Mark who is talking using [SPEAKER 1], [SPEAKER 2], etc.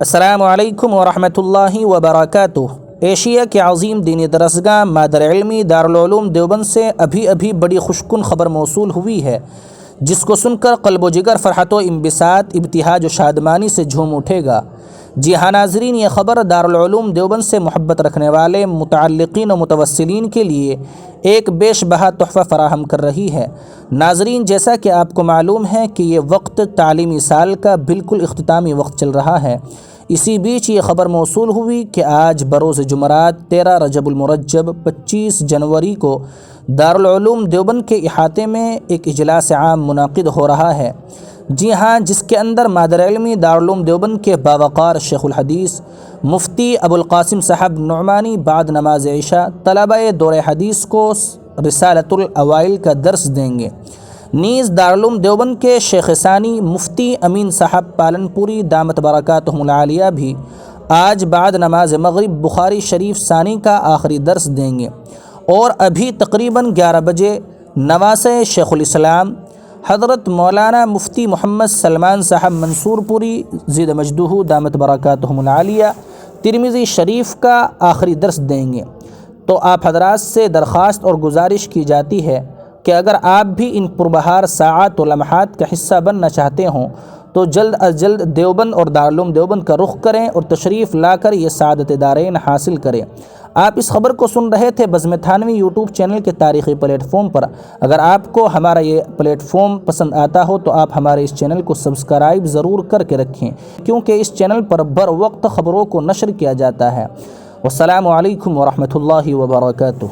[SPEAKER 1] السلام علیکم ورحمۃ اللہ وبرکاتہ۔ ایشیا کے عظیم دینی درسگاہ مادر علمی دارالعلوم دیوبند سے ابھی بڑی خوشکن خبر موصول ہوئی ہے، جس کو سن کر قلب و جگر فرحت و انبساط، ابتہاج و شادمانی سے جھوم اٹھے گا۔ جی ہاں ناظرین، یہ خبر دارالعلوم دیوبند سے محبت رکھنے والے متعلقین و متوسلین کے لیے ایک بیش بہا تحفہ فراہم کر رہی ہے۔ ناظرین، جیسا کہ آپ کو معلوم ہے کہ یہ وقت تعلیمی سال کا بالکل اختتامی وقت چل رہا ہے، اسی بیچ یہ خبر موصول ہوئی کہ آج بروز جمعرات 13 رجب المرجب 25 جنوری کو دارالعلوم دیوبند کے احاطے میں ایک اجلاس عام منعقد ہو رہا ہے۔ جی ہاں، جس کے اندر مادر علمی دارالعلوم دیوبند کے باوقار شیخ الحدیث مفتی ابوالقاسم صاحب نعمانی بعد نماز عشاء طلبہ دور حدیث کو رسالۃ الاوائل کا درس دیں گے۔ نیز دارالعلوم دیوبند کے شیخ ثانی مفتی امین صاحب پالنپوری دامت برکاتہم العالیہ بھی آج بعد نماز مغرب بخاری شریف ثانی کا آخری درس دیں گے، اور ابھی تقریباً 11 بجے نواسہ شیخ الاسلام حضرت مولانا مفتی محمد سلمان صاحب منصور پوری زید مجدہ دامت برکاتہم العالیہ ترمذی شریف کا آخری درس دیں گے۔ تو آپ حضرات سے درخواست اور گزارش کی جاتی ہے کہ اگر آپ بھی ان پربہار ساعات و لمحات کا حصہ بننا چاہتے ہوں تو جلد از جلد دیوبند اور دارالعلوم دیوبند کا رخ کریں اور تشریف لا کر یہ سعادت دارین حاصل کریں۔ آپ اس خبر کو سن رہے تھے بزم تھانوی یوٹیوب چینل کے تاریخی پلیٹ فارم پر۔ اگر آپ کو ہمارا یہ پلیٹ فارم پسند آتا ہو تو آپ ہمارے اس چینل کو سبسکرائب ضرور کر کے رکھیں، کیونکہ اس چینل پر بر وقت خبروں کو نشر کیا جاتا ہے۔ والسلام علیکم ورحمۃ اللہ وبرکاتہ۔